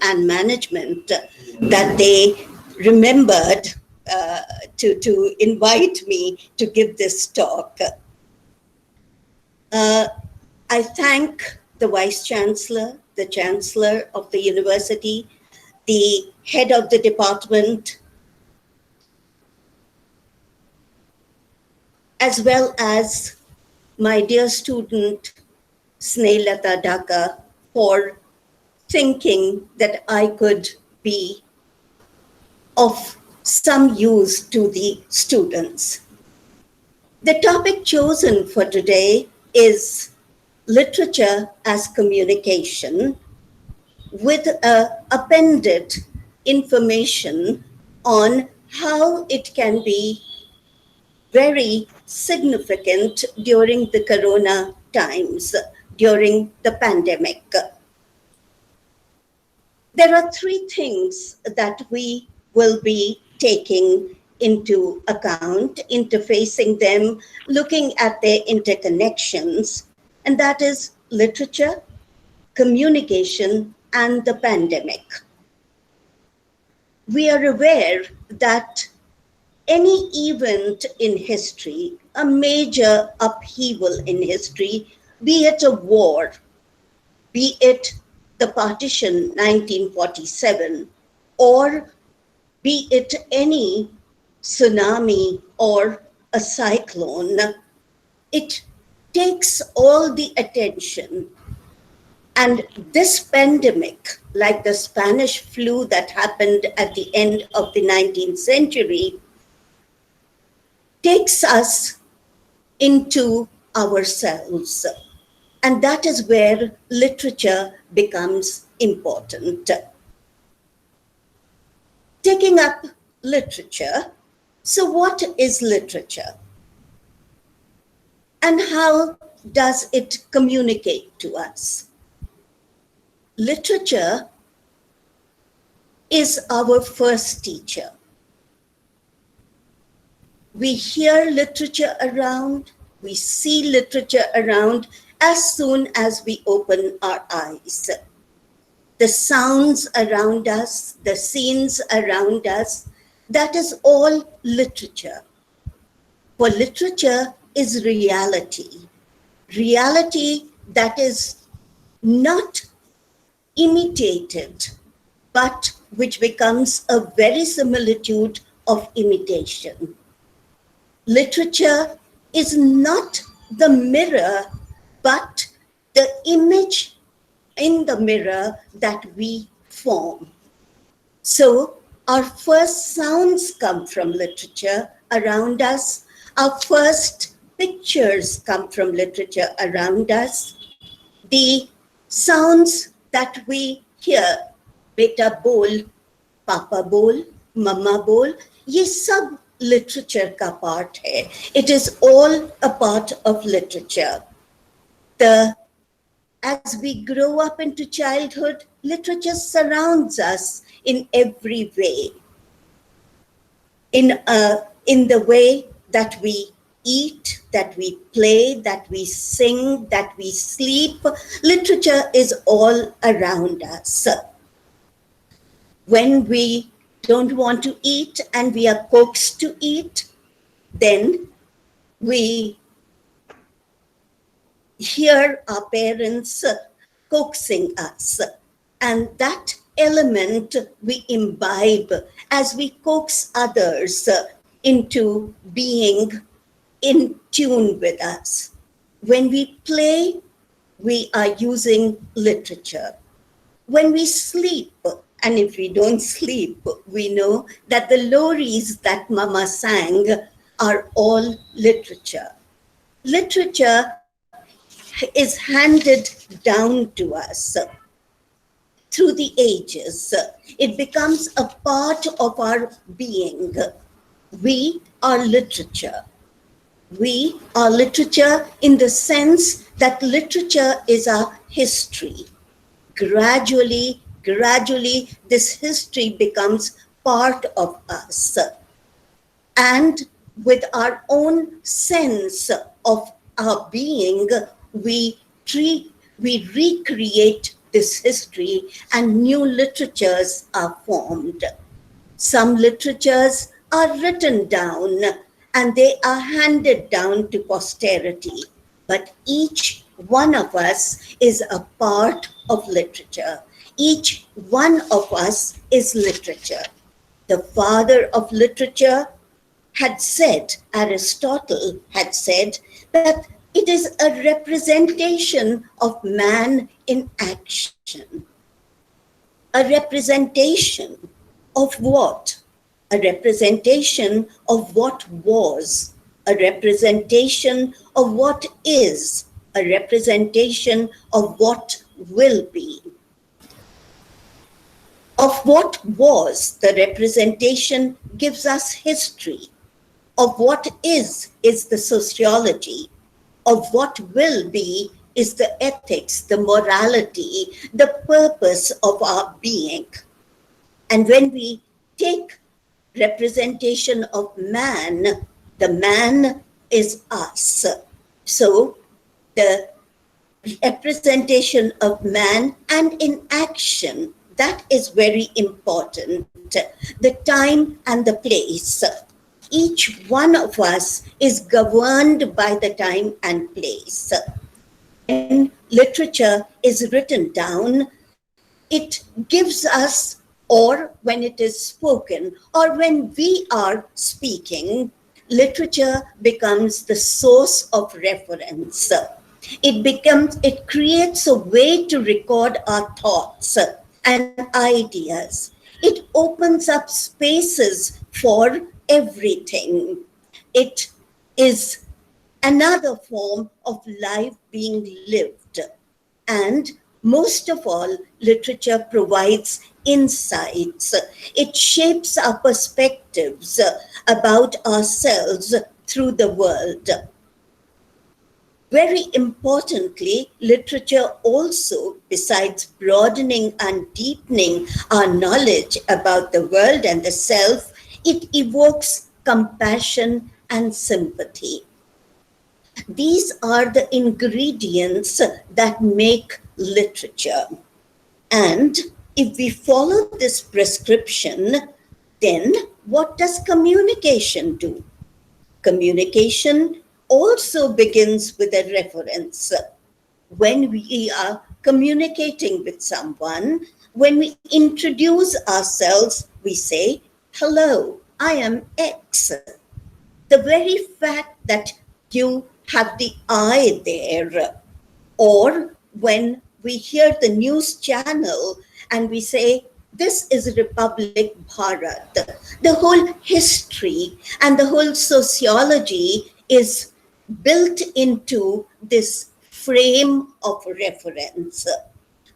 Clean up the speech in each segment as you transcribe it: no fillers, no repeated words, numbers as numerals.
and management that they remembered to invite me to give this talk. I thank the Vice Chancellor, the Chancellor of the University, the head of the department, as well as my dear student, Snehata Dhaka, for thinking that I could be of some use to the students. The topic chosen for today is literature as communication, with appended information on how it can be very significant during the corona times, during the pandemic. There are three things that we will be taking into account, interfacing them, looking at their interconnections, and that is literature, communication, and the pandemic. We are aware that any event in history, a major upheaval in history, be it a war, be it the partition 1947, or be it any tsunami or a cyclone, it takes all the attention. And this pandemic, like the Spanish flu that happened at the end of the 19th century, takes us into ourselves. And that is where literature becomes important. Taking up literature, so what is literature? And how does it communicate to us? Literature is our first teacher. We hear literature around, we see literature around as soon as we open our eyes. The sounds around us, the scenes around us, that is all literature. For literature is reality. Reality that is not imitated, but which becomes a verisimilitude of imitation. Literature is not the mirror, but the image in the mirror that we form. So our first sounds come from literature around us. Our first pictures come from literature around us. The sounds that we hear, beta bol, papa bol, mama bol, ye sab literature ka part hai. It is all a part of literature. As we grow up into childhood, literature surrounds us in every way. In the way that we eat, that we play, that we sing, that we sleep, literature is all around us. When we don't want to eat and we are coaxed to eat, then we hear our parents coaxing us. And that element we imbibe as we coax others into being in tune with us. When we play, we are using literature. When we sleep, and if we don't sleep, we know that the lories that Mama sang are all literature. Literature is handed down to us through the ages. It becomes a part of our being. We are literature. We are literature in the sense that literature is our history. Gradually, this history becomes part of us. And with our own sense of our being, we recreate this history and new literatures are formed. Some literatures are written down and they are handed down to posterity. But each one of us is a part of literature. Each one of us is literature. The father of literature had said, Aristotle had said, that it is a representation of man in action. A representation of what? A representation of what was, a representation of what is, a representation of what will be. Of what was, the representation gives us history. Of what is the sociology. Of what will be is the ethics, the morality, the purpose of our being. And when we take representation of man, the man is us. So the representation of man and in action, that is very important. The time and the place. Each one of us is governed by the time and place. When literature is written down, it gives us, or when it is spoken, or when we are speaking, literature becomes the source of reference. It creates a way to record our thoughts and ideas. It opens up spaces for everything. It is another form of life being lived. And most of all, literature provides insights. It shapes our perspectives about ourselves through the world. Very importantly, literature also, besides broadening and deepening our knowledge about the world and the self, it evokes compassion and sympathy. These are the ingredients that make literature. And if we follow this prescription, then what does communication do? Communication also begins with a reference. When we are communicating with someone, when we introduce ourselves, we say, "Hello, I am X." The very fact that you have the I there, or when we hear the news channel and we say, "This is Republic Bharat," the whole history and the whole sociology is built into this frame of reference.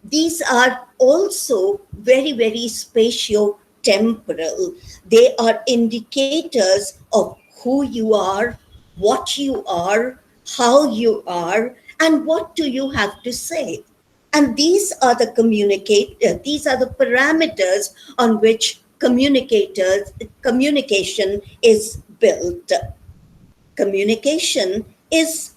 These are also very, very spatio-temporal. They are indicators of who you are, what you are, how you are, and what do you have to say. And these are the parameters on which communication is built. Communication is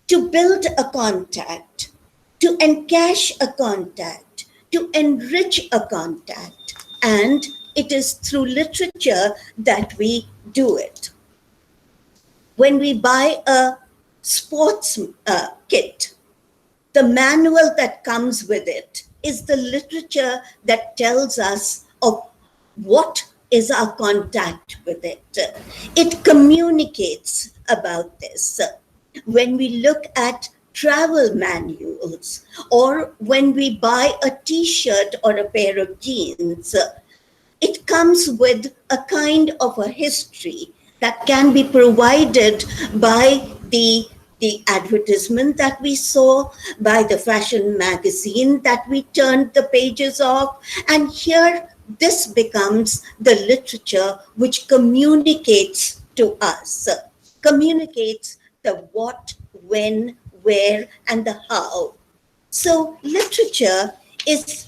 to build a contact, to encash a contact, to enrich a contact. And it is through literature that we do it. When we buy a sports kit, the manual that comes with it is the literature that tells us of what is our contact with it. It communicates about this. When we look at travel manuals, or when we buy a t-shirt or a pair of jeans, it comes with a kind of a history that can be provided by the advertisement that we saw, by the fashion magazine that we turned the pages of. And here, this becomes the literature which communicates to us, communicates the what, when, where, and the how. So literature it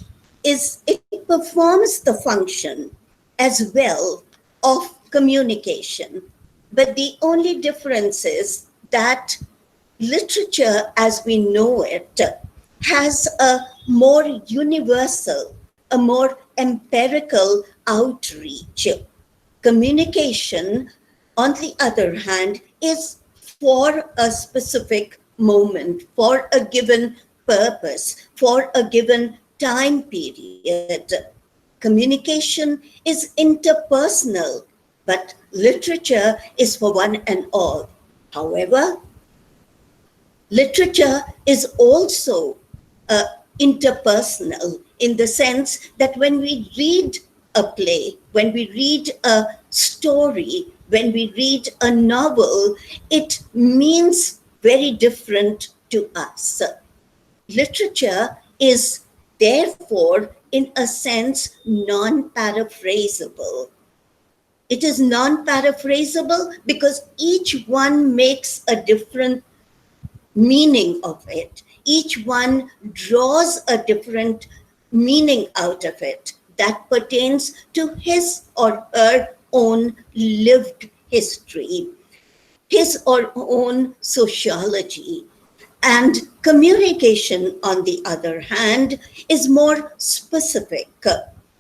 performs the function as well of communication. But the only difference is that literature as we know it has a more universal, a more empirical outreach. Communication, on the other hand, is for a specific moment, for a given purpose, for a given time period. Communication is interpersonal, but literature is for one and all. However, literature is also interpersonal in the sense that when we read a play, when we read a story, when we read a novel, it means very different to us. Literature is therefore, in a sense, non-paraphrasable. It is non-paraphrasable because each one makes a different meaning of it. Each one draws a different meaning out of it that pertains to his or her own lived history, his or own sociology. And communication, on the other hand, is more specific.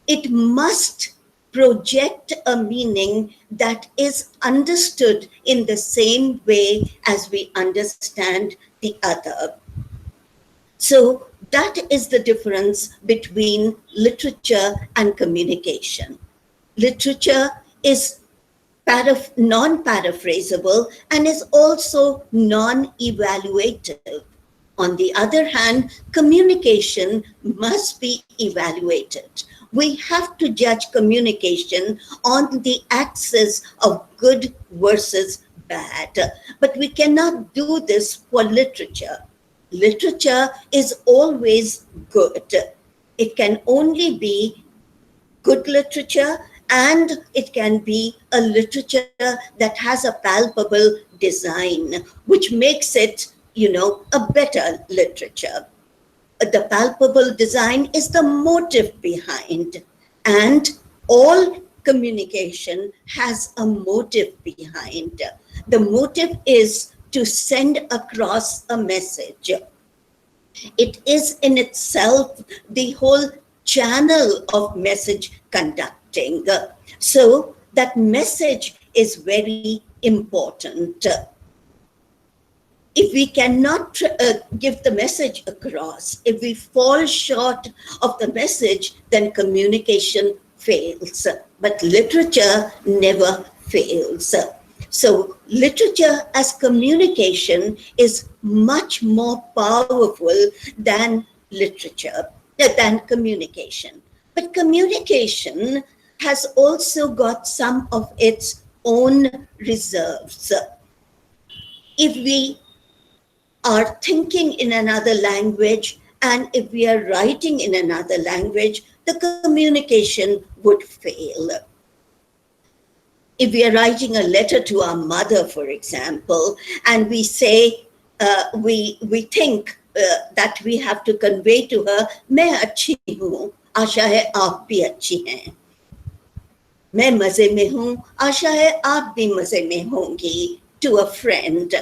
It must project a meaning that is understood in the same way as we understand the other. So that is the difference between literature and communication. Literature is non-paraphrasable and is also non-evaluative. On the other hand, communication must be evaluated. We have to judge communication on the axis of good versus bad, but we cannot do this for literature. Literature is always good. It can only be good literature, and it can be a literature that has a palpable design, which makes it, a better literature. The palpable design is the motive behind, and all communication has a motive behind. The motive is to send across a message. It is in itself the whole channel of message conducting. So that message is very important. If we cannot give the message across, if we fall short of the message, then communication fails. But literature never fails. So literature as communication is much more powerful than literature, than communication. But communication has also got some of its own reserves. If we are thinking in another language and if we are writing in another language, the communication would fail. If we are writing a letter to our mother, for example, and we say, we think that we have to convey to her, मैं अच्छी हूँ, आशा है आप भी अच्छी हैं. मैं मजे में हूँ, आशा है आप भी मजे में होंगी, to a friend.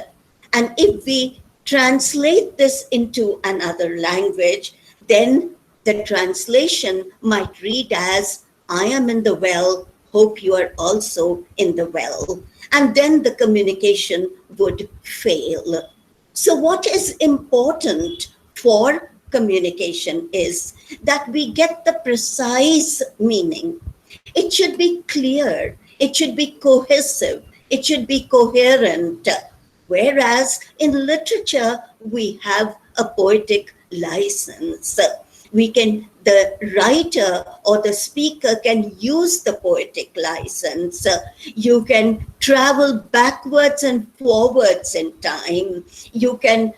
And if we translate this into another language, then the translation might read as, I am in the well, hope you are also in the well. And then the communication would fail. So what is important for communication is that we get the precise meaning. It should be clear. It should be cohesive. It should be coherent. Whereas in literature, we have a poetic license. The writer or the speaker can use the poetic license. You can travel backwards and forwards in time. You can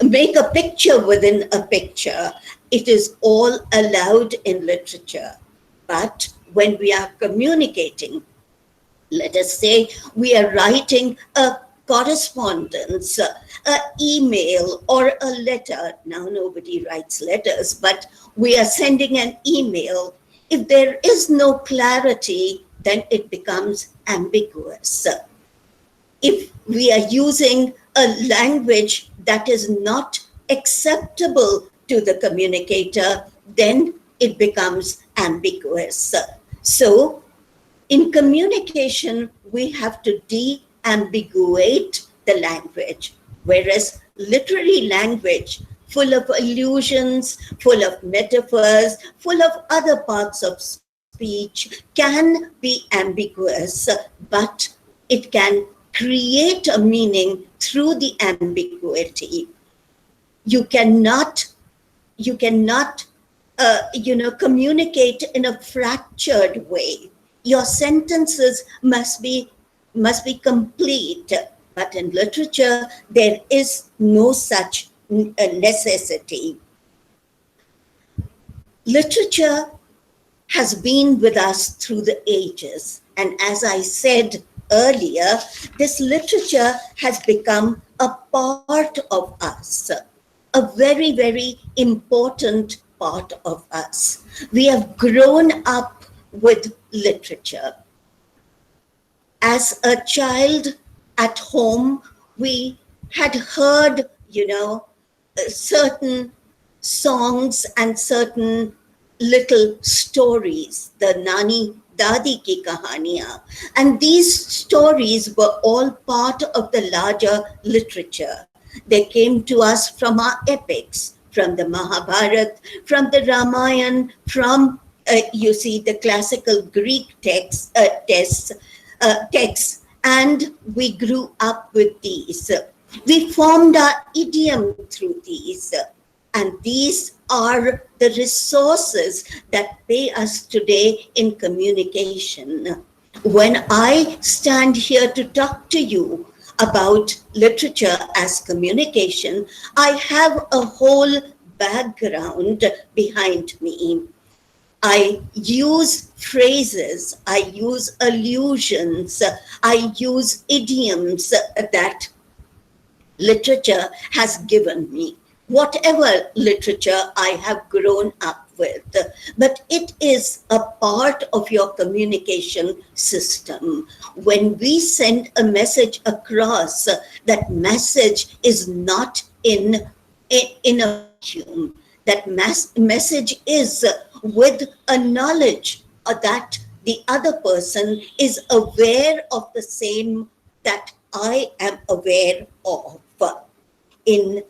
make a picture within a picture. It is all allowed in literature. But when we are communicating, let us say we are writing a correspondence, an email or a letter. Now nobody writes letters, but we are sending an email. If there is no clarity, then it becomes ambiguous. If we are using a language that is not acceptable to the communicator, then it becomes ambiguous. So in communication, we have to de-ambiguate the language, whereas literary language, full of allusions, full of metaphors, full of other parts of speech, can be ambiguous, but it can create a meaning through the ambiguity. You cannot communicate in a fractured way. Your sentences must be complete. But in literature, there is no such necessity. Literature has been with us through the ages. And as I said earlier, this literature has become a part of us, a very, very important part of us. We have grown up with literature. As a child at home, we had heard, certain songs and certain little stories, the Nani Dadi ki kahaniyan. And these stories were all part of the larger literature. They came to us from our epics, from the Mahabharata, from the Ramayana, from, the classical Greek texts, and we grew up with these. We formed our idiom through these, and these are the resources that pay us today in communication. When I stand here to talk to you about literature as communication, I have a whole background behind me. I use phrases, I use allusions, I use idioms that literature has given me. Whatever literature I have grown up with, but it is a part of your communication system. When we send a message across, that message is not in a vacuum. That message is with a knowledge that the other person is aware of the same that I am aware of. In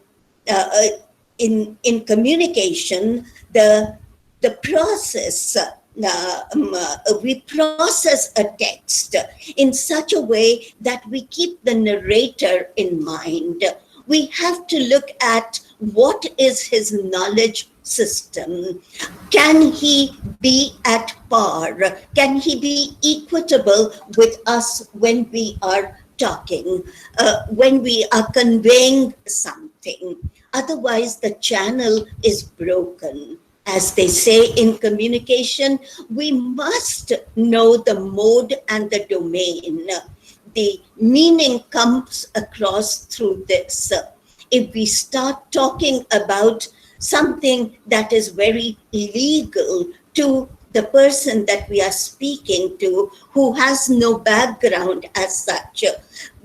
communication, the process, we process a text in such a way that we keep the narrator in mind. We have to look at what is his knowledge system. Can he be at par? Can he be equitable with us when we are talking, when we are conveying something? Otherwise, the channel is broken. As they say in communication, we must know the mode and the domain. The meaning comes across through this. If we start talking about something that is very illegal to the person that we are speaking to, who has no background as such,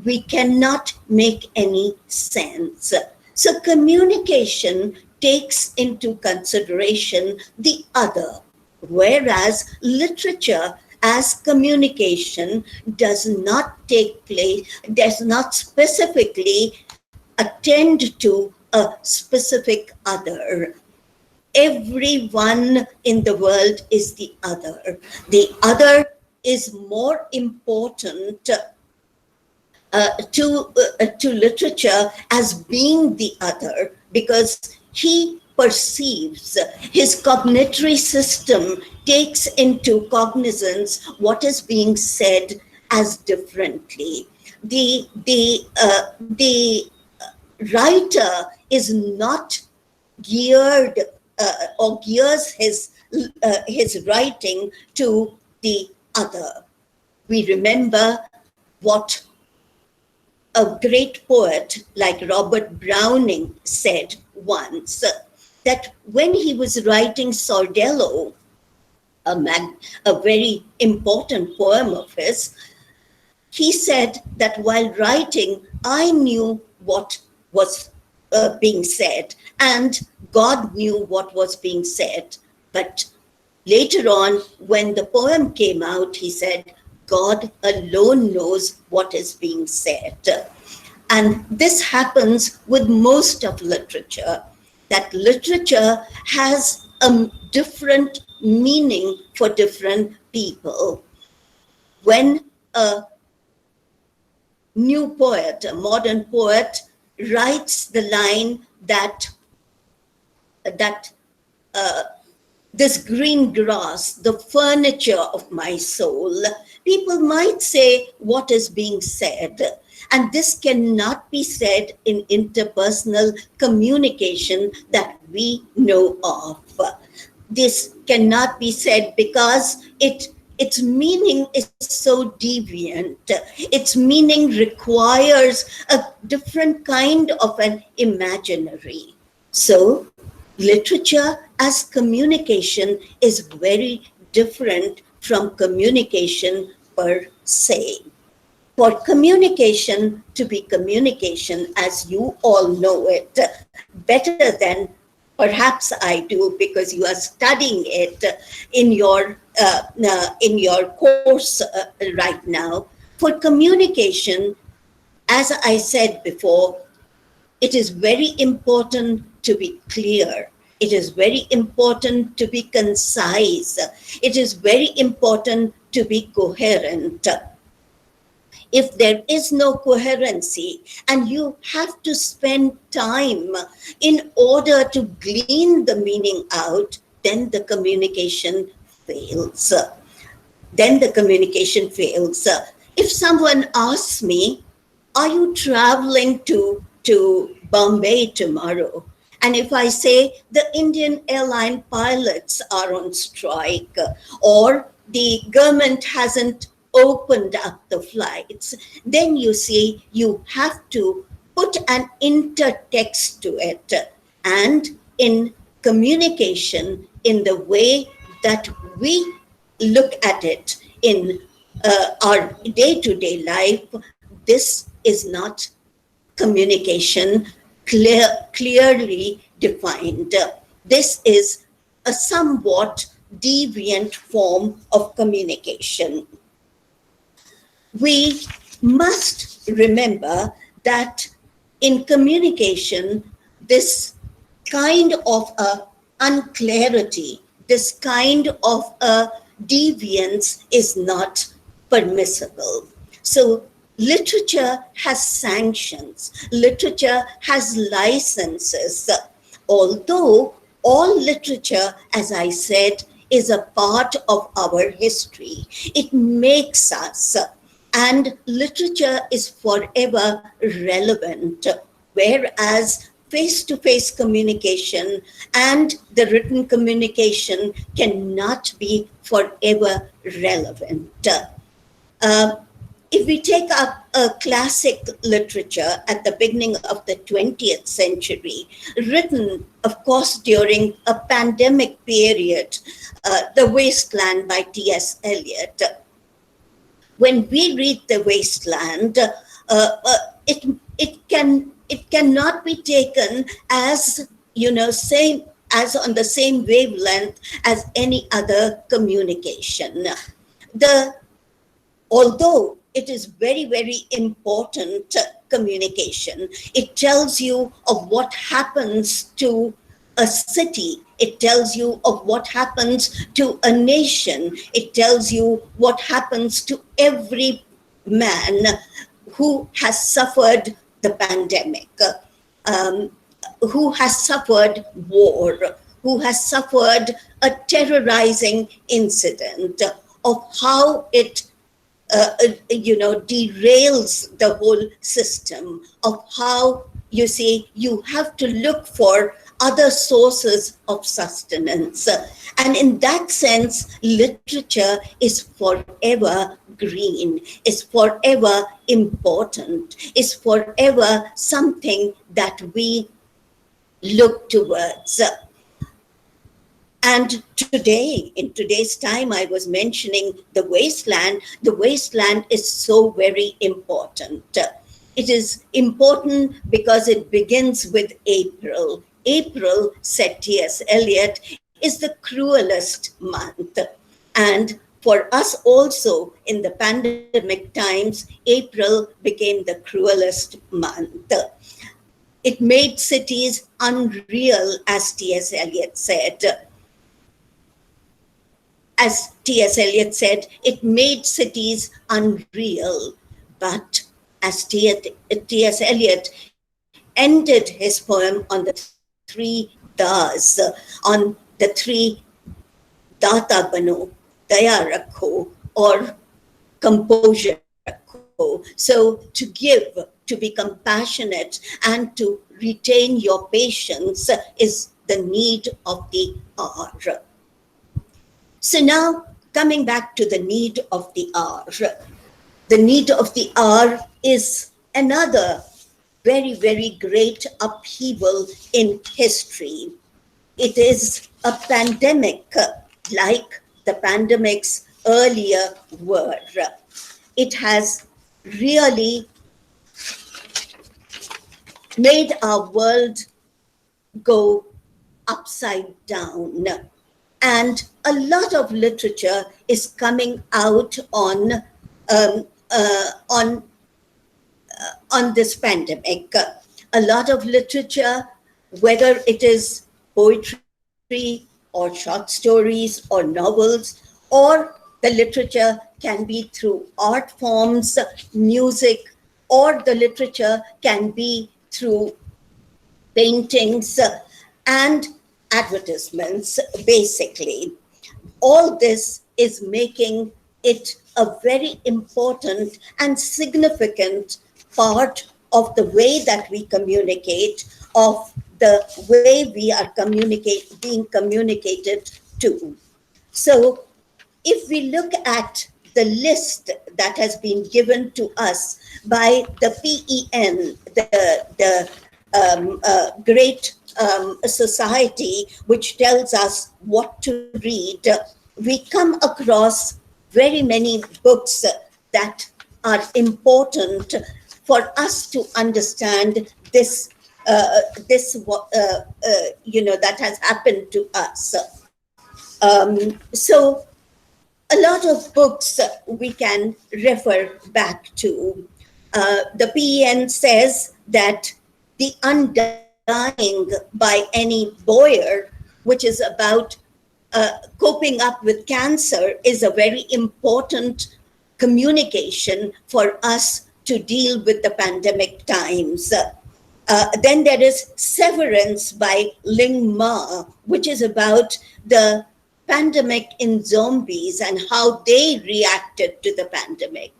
we cannot make any sense. So communication takes into consideration the other, whereas literature as communication does not take place, does not specifically attend to a specific other. Everyone in the world is the other. The other is more important to literature as being the other, because he perceives, his cognitory system takes into cognizance what is being said as differently. The writer is not geared or gears his writing to the other. We remember what a great poet like Robert Browning said once, that when he was writing Sordello, a very important poem of his, he said that while writing, I knew what was being said, and God knew what was being said. But later on, when the poem came out, he said, God alone knows what is being said. And this happens with most of literature, that literature has a different meaning for different people. When a new poet, a modern poet, writes the line that this green grass, the furniture of my soul, people might say what is being said. And this cannot be said in interpersonal communication that we know of. This cannot be said because its meaning is so deviant. Its meaning requires a different kind of an imaginary. So literature as communication is very different from communication per se. For communication to be communication, as you all know it better than perhaps I do, because you are studying it in your course right now. For communication, as I said before, it is very important to be clear. It is very important to be concise. It is very important to be coherent. If there is no coherency and you have to spend time in order to glean the meaning out, then the communication fails. Then the communication fails. If someone asks me, are you traveling to Bombay tomorrow? And if I say the Indian airline pilots are on strike, or the government hasn't opened up the flights, then you see you have to put an intertext to it. And in communication, in the way that we look at it in our day-to-day life, this is not communication clearly defined. This is a somewhat deviant form of communication. We must remember that in communication, this kind of a unclarity, this kind of a deviance is not permissible. So literature has sanctions, literature has licenses, although all literature, as I said, is a part of our history. It makes us, and literature is forever relevant, whereas face-to-face communication and the written communication cannot be forever relevant. If we take up a classic literature at the beginning of the 20th century, written, of course, during a pandemic period, The Wasteland by T.S. Eliot, when we read The Wasteland, it cannot be taken as, same as on the same wavelength as any other communication. Although it is very, very important communication, it tells you of what happens to a city. It tells you of what happens to a nation. It tells you what happens to every man who has suffered the pandemic, who has suffered war, who has suffered a terrorizing incident, of how it derails the whole system, of how, you have to look for other sources of sustenance. And in that sense, literature is forever green, is forever important, is forever something that we look towards. And today, in today's time, I was mentioning the wasteland. The wasteland is so very important. It is important because it begins with April. April, said T.S. Eliot, is the cruelest month. And for us also, in the pandemic times, April became the cruelest month. It made cities unreal, as T.S. Eliot said. As T.S. Eliot said, it made cities unreal. But as T.S. Eliot ended his poem on the three das, on the three data bano, daya rakho, or composure rakho. So to give, to be compassionate, and to retain your patience is the need of the hour. So now, coming back to the need of the hour. The need of the hour is another very, very great upheaval in history. It is a pandemic like the pandemics earlier were. It has really made our world go upside down. And a lot of literature is coming out on this pandemic. A lot of literature, whether it is poetry or short stories or novels, or the literature can be through art forms, music, or the literature can be through paintings and advertisements, basically. All this is making it a very important and significant part of the way that we communicate, of the way we are being communicated to. So if we look at the list that has been given to us by the PEN, the great society which tells us what to read, we come across very many books that are important for us to understand this, that has happened to us. So a lot of books we can refer back to. The PEN says that The Undying by Annie Boyer, which is about coping up with cancer, is a very important communication for us to deal with the pandemic times. Then there is Severance by Ling Ma, which is about the pandemic in zombies and how they reacted to the pandemic.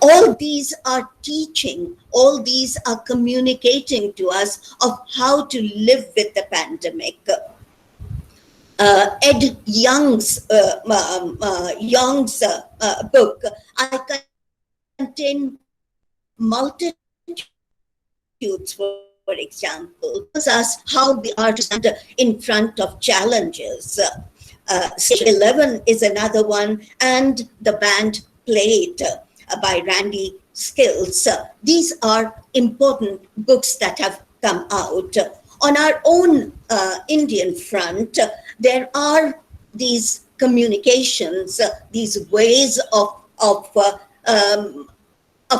All these are teaching, all these are communicating to us of how to live with the pandemic. Ed Young's book, I Contain Multitudes, for example, tells us how we are to stand in front of challenges. Stage 11 is another one, and the band Played by Randy Skills. These are important books that have come out. On our own Indian front, there are these communications, these ways of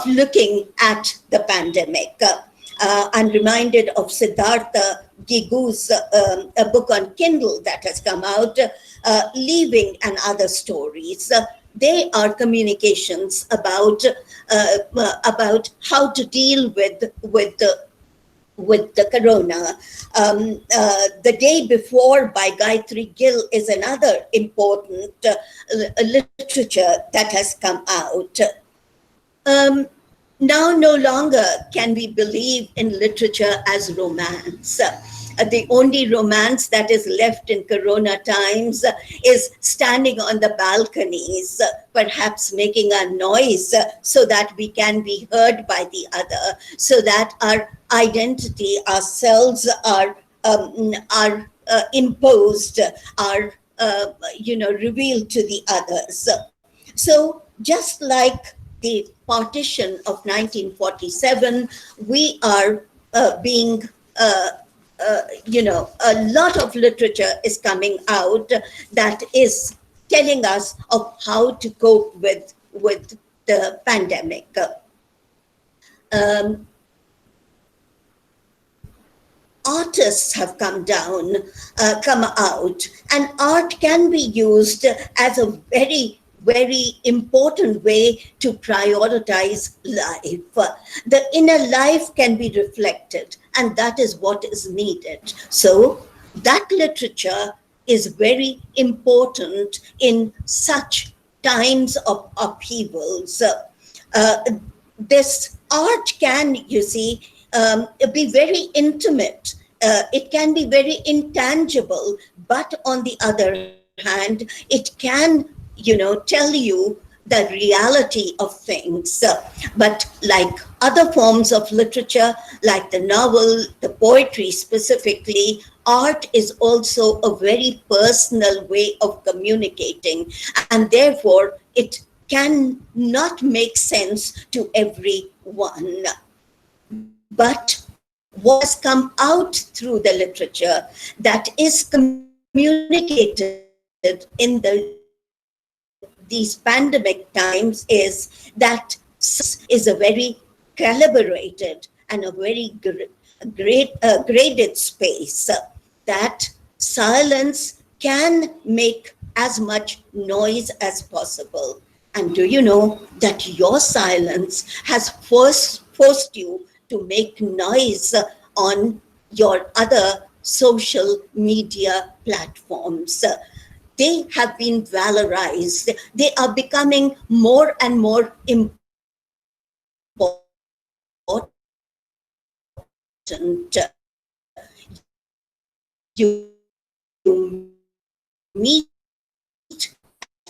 looking at the pandemic. I'm reminded of Siddhartha Gigu's a book on Kindle that has come out, Leaving and Other Stories. They are communications about how to deal with the corona. The Day Before by Gayatri Gill is another important literature that has come out. Now no longer can we believe in literature as romance. The only romance that is left in corona times is standing on the balconies, perhaps making a noise so that we can be heard by the other, so that our identity, ourselves are imposed, are revealed to the others. So just like the partition of 1947, we are being, a lot of literature is coming out that is telling us of how to cope with the pandemic. Um, Artists have come out, and art can be used as a very, very important way to prioritize life. The inner life can be reflected, and that is what is needed. So that literature is very important in such times of upheavals. This art can, you see, be very intimate. It can be very intangible, but on the other hand, it can, tell you the reality of things. But like other forms of literature, like the novel, the poetry specifically, art is also a very personal way of communicating, and therefore it can not make sense to everyone. But what has come out through the literature that is communicated in these pandemic times is that is a very calibrated and a very graded space, that silence can make as much noise as possible. And do you know that your silence has forced you to make noise on your other social media platforms? They have been valorized. They are becoming more and more important. You meet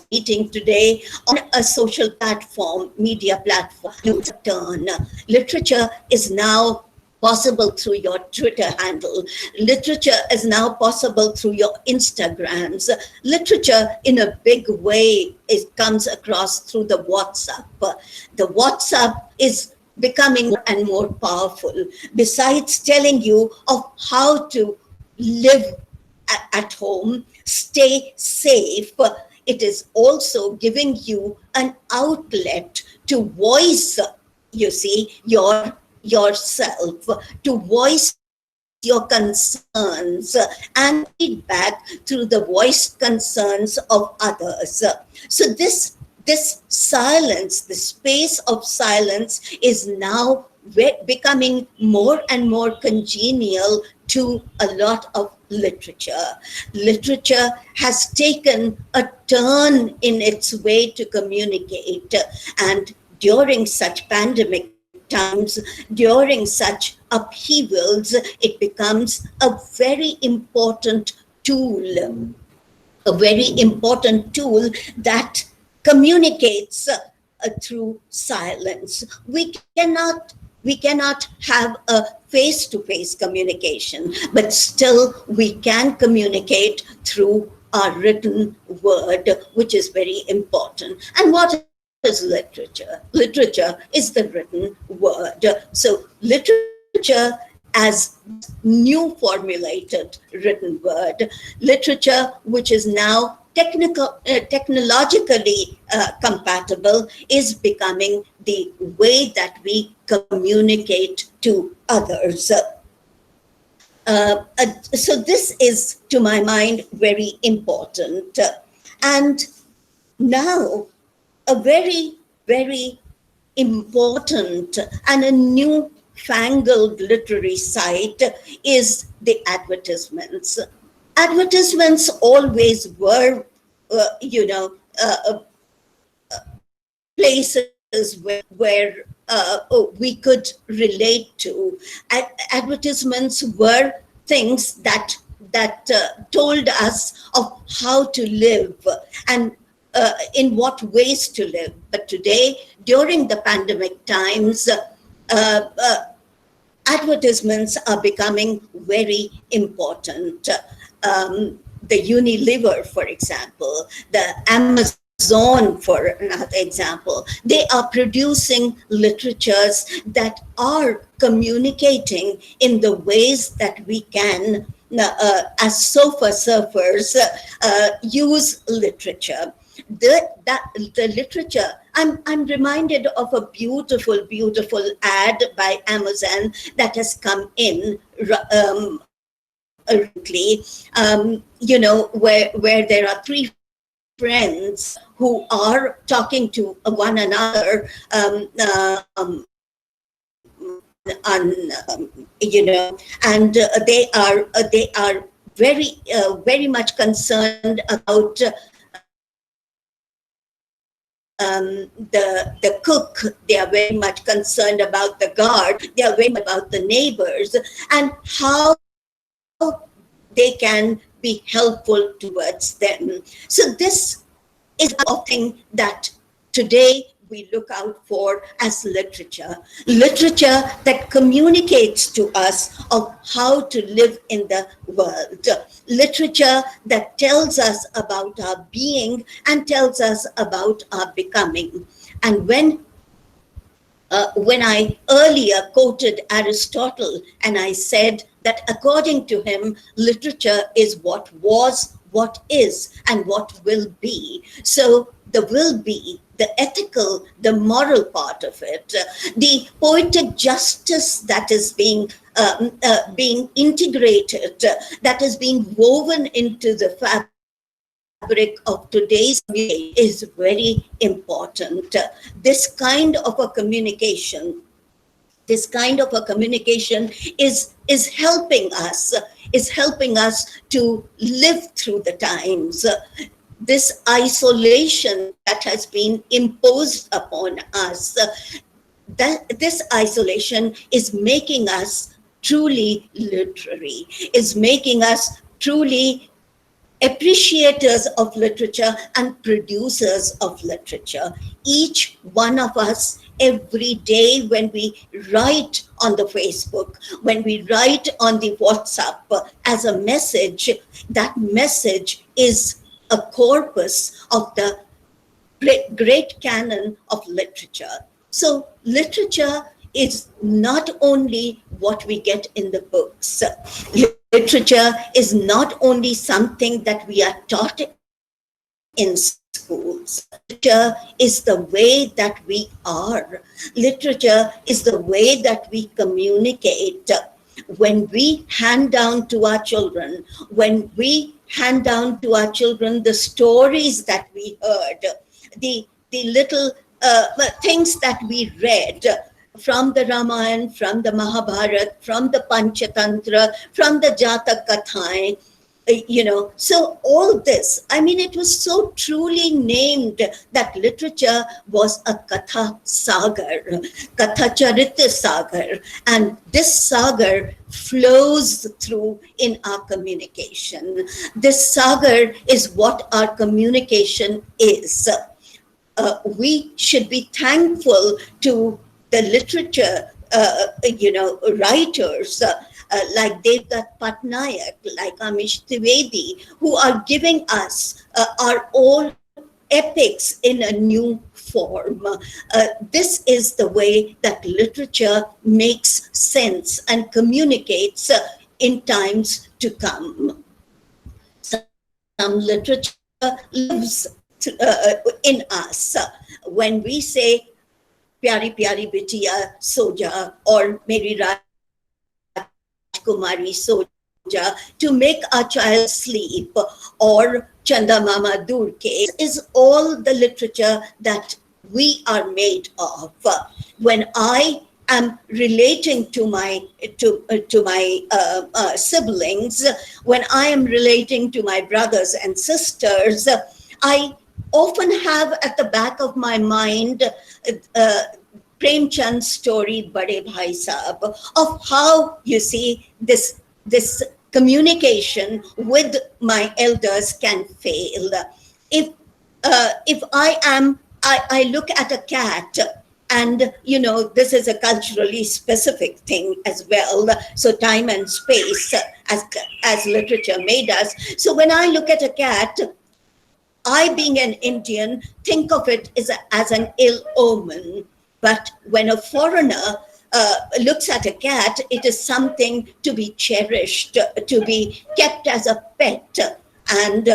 meeting today on a social platform, media platform. Turn. Literature is now possible through your Twitter handle. Literature is now possible through your Instagrams. Literature in a big way, it comes across through the WhatsApp. The WhatsApp is becoming more and more powerful. Besides telling you of how to live at home, stay safe, it is also giving you an outlet to voice, you see, yourself, to voice your concerns and feedback through the voiced concerns of others. So this silence, the space of silence, is now becoming more and more congenial to a lot of literature. Literature has taken a turn in its way to communicate, and during such pandemic times, during such upheavals, it becomes a very important tool, that communicates through silence. We cannot have a face-to-face communication, but still we can communicate through our written word, which is very important. And what is literature? Literature is the written word. So literature as new formulated written word, literature which is now technologically compatible, is becoming the way that we communicate to others. So this is, to my mind, very important. And now, a very, very important and a new-fangled literary site is the advertisements. Advertisements always were, places where we could relate to. Advertisements were things that told us of how to live and in what ways to live. But today, during the pandemic times, advertisements are becoming very important. The Unilever, for example, the Amazon Amazon, for another example, they are producing literatures that are communicating in the ways that we can, as sofa surfers, use literature. The literature, I'm reminded of a beautiful ad by Amazon that has come in recently, where there are three friends who are talking to one another, and they are very much concerned about the cook. They are very much concerned about the guard. They are very much about the neighbors and how they can be helpful towards them. So this is a thing that today we look out for as literature. Literature that communicates to us of how to live in the world. Literature that tells us about our being and tells us about our becoming. And when I earlier quoted Aristotle and I said that according to him, literature is what was, what is, and what will be. So the will be, the ethical, the moral part of it, the poetic justice that is being integrated, that is being woven into the fabric of today's community is very important. This kind of a communication is helping us to live through the times. This isolation that has been imposed upon us, this isolation is making us truly literary, is making us truly appreciators of literature and producers of literature. Each one of us, every day when we write on the Facebook, when we write on the WhatsApp as a message, that message is a corpus of the great canon of literature. So literature is not only what we get in the books. Literature is not only something that we are taught in schools. Literature is the way that we are. Literature is the way that we communicate. When we hand down to our children, the stories that we heard, the little things that we read, from the Ramayana, from the Mahabharata, from the Panchatantra, from the Jatak Kathaएं, so all this, it was so truly named that literature was a Katha Sagar, Katha Charitra Sagar, and this Sagar flows through in our communication. This Sagar is what our communication is. We should be thankful to the literature, writers like Devdutt Patnaik, like Amish Trivedi, who are giving us our own epics in a new form. This is the way that literature makes sense and communicates in times to come. Some literature lives in us. When we say, Pyari Pyari Bitiya Soja, or Meri Rajkumari Soja, to make our child sleep, or Chanda Mama Durke, is all the literature that we are made of. When I am relating to my siblings, when I am relating to my brothers and sisters, I often have at the back of my mind Premchand's story, Bade Bhai Sahab, of how, you see, this communication with my elders can fail. If I look at a cat, and this is a culturally specific thing as well. So time and space, as literature made us. So when I look at a cat, I, being an Indian, think of it as an ill omen. But when a foreigner looks at a cat, it is something to be cherished, to be kept as a pet. And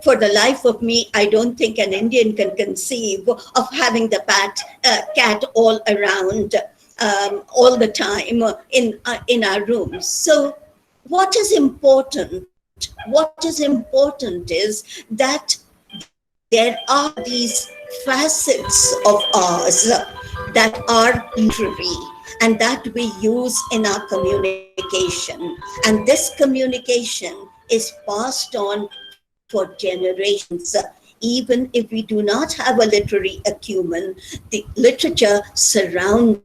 for the life of me, I don't think an Indian can conceive of having the cat all around, all the time in our rooms. So what is important? What is important is that there are these facets of ours that are literary and that we use in our communication. And this communication is passed on for generations. Even if we do not have a literary acumen, the literature surrounds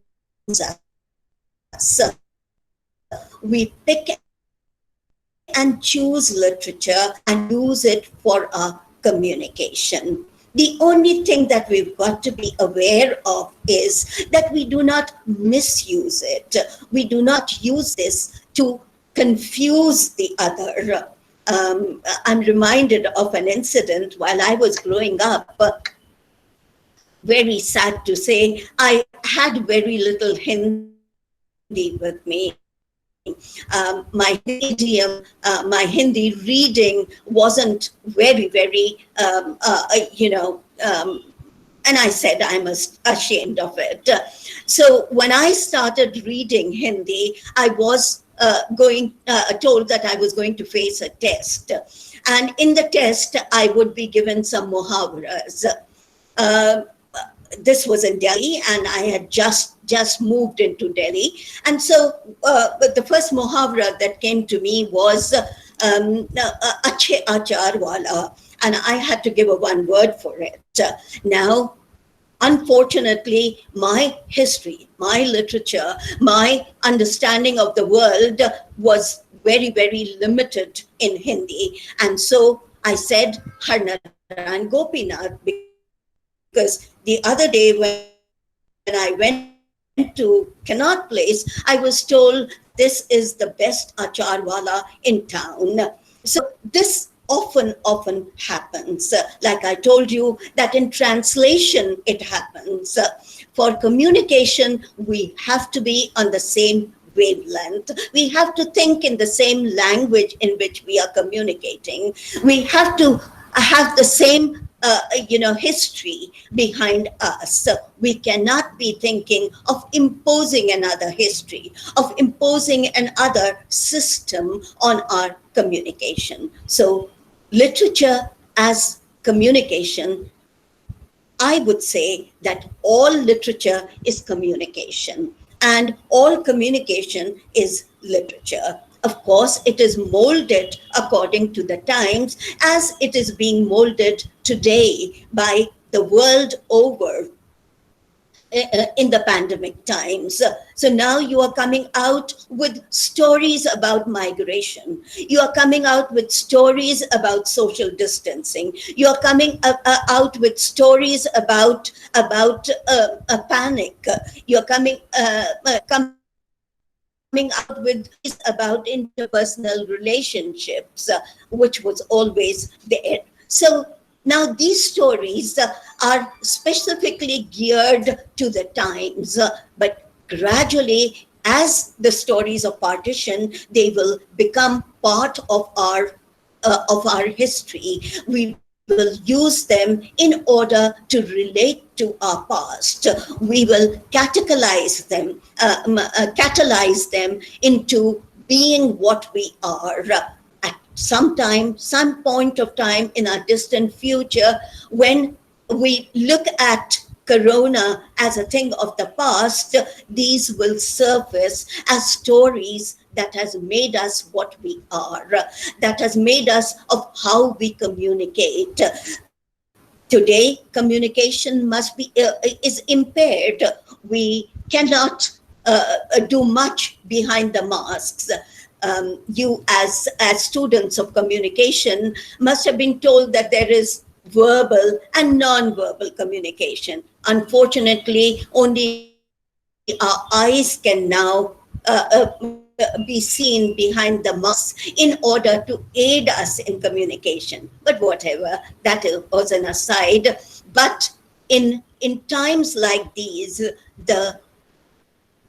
us. We pick and choose literature and use it for our communication. The only thing that we've got to be aware of is that we do not misuse it. We do not use this to confuse the other. I'm reminded of an incident while I was growing up. Very sad to say, I had very little Hindi with me. My Hindi medium, my Hindi reading wasn't very, and I said I'm ashamed of it. So when I started reading Hindi, I was told that I was going to face a test. And in the test, I would be given some muhavras. This was in Delhi, and I had just moved into Delhi. And so the first muhavra that came to me was Achhe Achar Wala, and I had to give a one word for it. Now, unfortunately, my history, my literature, my understanding of the world was very limited in Hindi. And so I said Harnaran Gopinath, because the other day when I went to Connaught Place, I was told this is the best acharwala in town. So this often happens. Like I told you, that in translation it happens. For communication, we have to be on the same wavelength. We have to think in the same language in which we are communicating. We have to have the same history behind us. We cannot be thinking of imposing another history, of imposing another system on our communication. So literature as communication, I would say that all literature is communication and all communication is literature. Of course, it is molded according to the times as it is being molded today by the world over in the pandemic times. So now you are coming out with stories about migration. You are coming out with stories about social distancing. You are coming out with stories about a panic. You are coming out with about interpersonal relationships, which was always there. So now these stories are specifically geared to the times, but gradually, as the stories of partition, they will become part of our history. We will use them in order to relate to our past. We will catalyze them into being what we are. At some point of time in our distant future, when we look at Corona as a thing of the past, these will surface as stories that has made us what we are, that has made us of how we communicate. Today, communication is impaired. We cannot do much behind the masks. You as students of communication must have been told that there is verbal and non-verbal communication. Unfortunately, only our eyes can now be seen behind the mask in order to aid us in communication. But whatever, that was an aside. But in times like these, the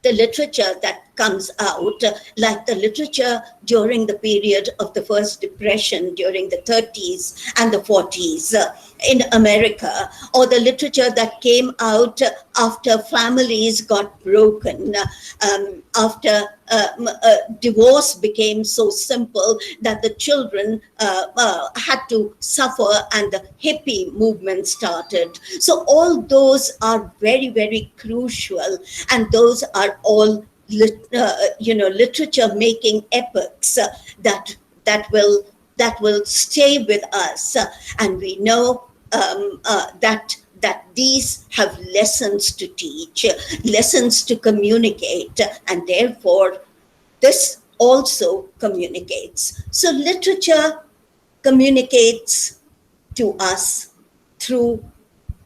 literature that comes out, like the literature during the period of the First Depression, during the 30s and the 40s in America, or the literature that came out after families got broken, after divorce became so simple that the children had to suffer and the hippie movement started. So all those are very, very crucial, and those are all literature making epochs that will stay with us, and we know that these have lessons to teach, lessons to communicate, and therefore this also communicates. So literature communicates to us through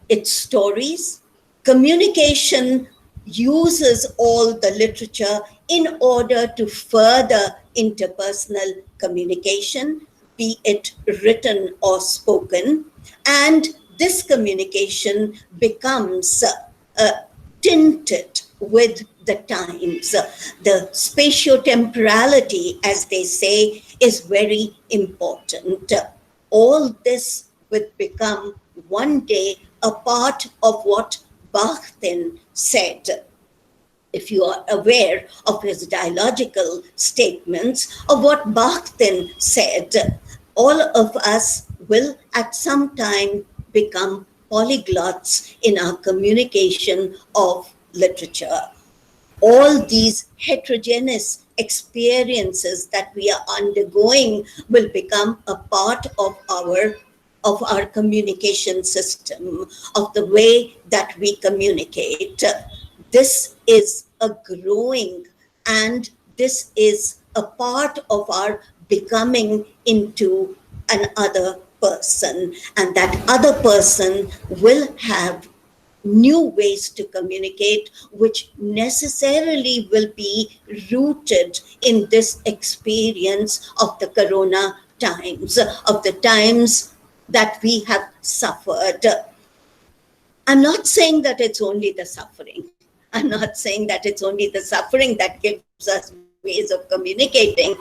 its stories. Communication uses all the literature in order to further interpersonal communication, be it written or spoken. And this communication becomes tinted with the times. The spatiotemporality, as they say, is very important. All this would become one day a part of what Bakhtin said. If you are aware of his dialogical statements, of what Bakhtin said, all of us will at some time become polyglots in our communication of literature. All these heterogeneous experiences that we are undergoing will become a part of our communication system, of the way that we communicate. This is a growing, and this is a part of our becoming into another person, and that other person will have new ways to communicate, which necessarily will be rooted in this experience of the corona times, of the times that we have suffered. I'm not saying that it's only the suffering. I'm not saying that it's only the suffering that gives us ways of communicating.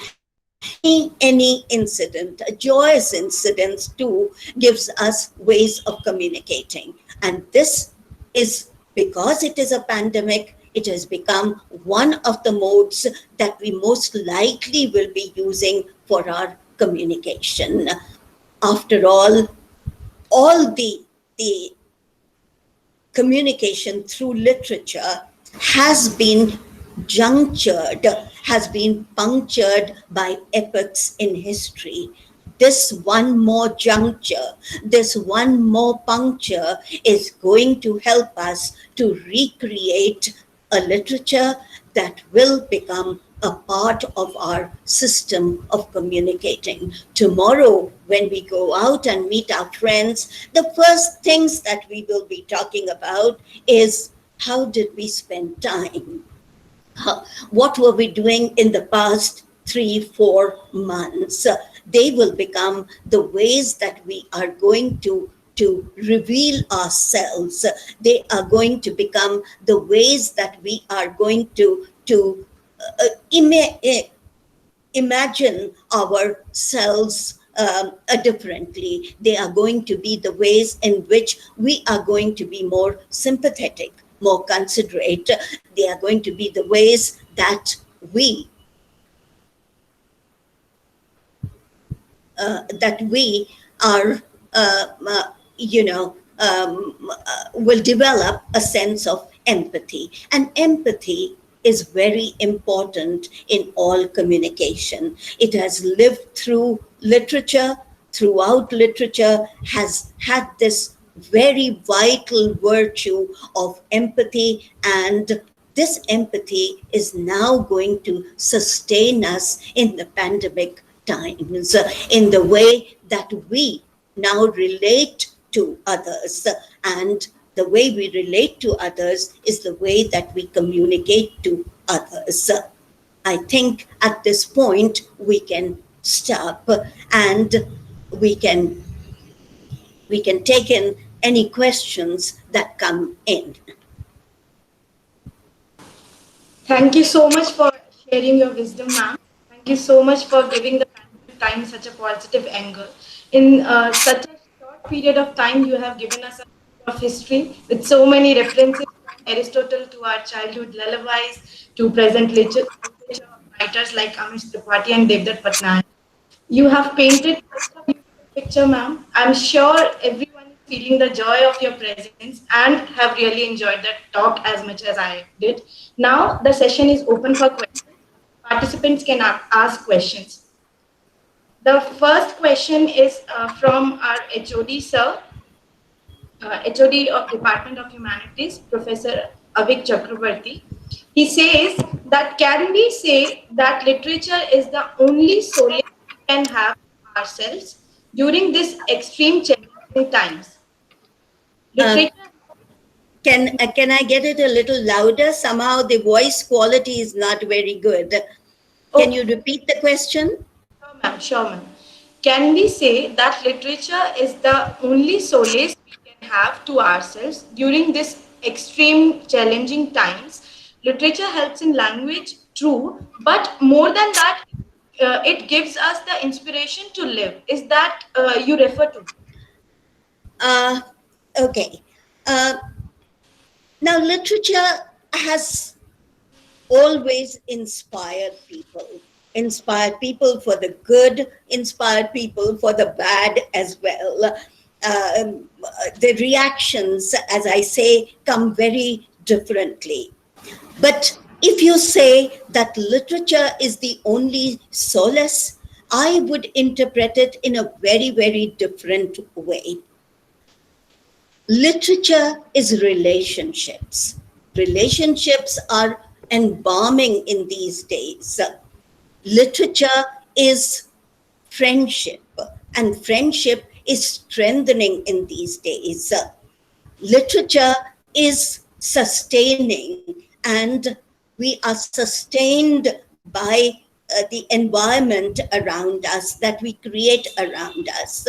Any incident, a joyous incident too, gives us ways of communicating. And this is because it is a pandemic, it has become one of the modes that we most likely will be using for our communication. After all the communication through literature has been punctured by epochs in history. This one more juncture, this one more puncture is going to help us to recreate a literature that will become a part of our system of communicating. Tomorrow, when we go out and meet our friends, the first things that we will be talking about is, how did we spend time? What were we doing in the past 3-4 months? They will become the ways that we are going to reveal ourselves. They are going to become the ways that we are going to imagine ourselves differently. They are going to be the ways in which we are going to be more sympathetic, more considerate. They are going to be the ways that we are, will develop a sense of empathy. And empathy is very important in all communication. It has lived through literature, throughout literature, has had this very vital virtue of empathy, and this empathy is now going to sustain us in the pandemic times, in the way that we now relate to others. And the way we relate to others is the way that we communicate to others. I think at this point we can stop and we can take in any questions that come in. Thank you so much for sharing your wisdom, ma'am. Thank you so much for giving the time such a positive angle. In such a short period of time, you have given us a tour of history with so many references from Aristotle to our childhood lullabies to present literature of writers like Amish Tripathi and Dept.of. You have painted such a beautiful picture, ma'am. I'm sure everyone is feeling the joy of your presence and have really enjoyed that talk as much as I did. Now, the session is open for questions. Participants can ask questions. The first question is from our HOD, sir, HOD of Department of Humanities, Professor Avik Chakrabarti. He says that can we say that literature is the only solace we can have ourselves during these extreme challenging times? Literature. Can I get it a little louder? Somehow the voice quality is not very good. Can you repeat the question? Sure, ma'am. Sure, ma'am. Can we say that literature is the only solace we can have to ourselves during these extreme challenging times? Literature helps in language, true, but more than that, it gives us the inspiration to live. Is that you refer to? Uh, okay. Uh, Now, literature has always inspired people for the good, inspired people for the bad as well. The reactions, as I say, come very differently. But if you say that literature is the only solace, I would interpret it in a very, very different way. Literature is relationships. Relationships are embalming in these days. Literature is friendship, and friendship is strengthening in these days. Literature is sustaining, and we are sustained by the environment around us that we create around us.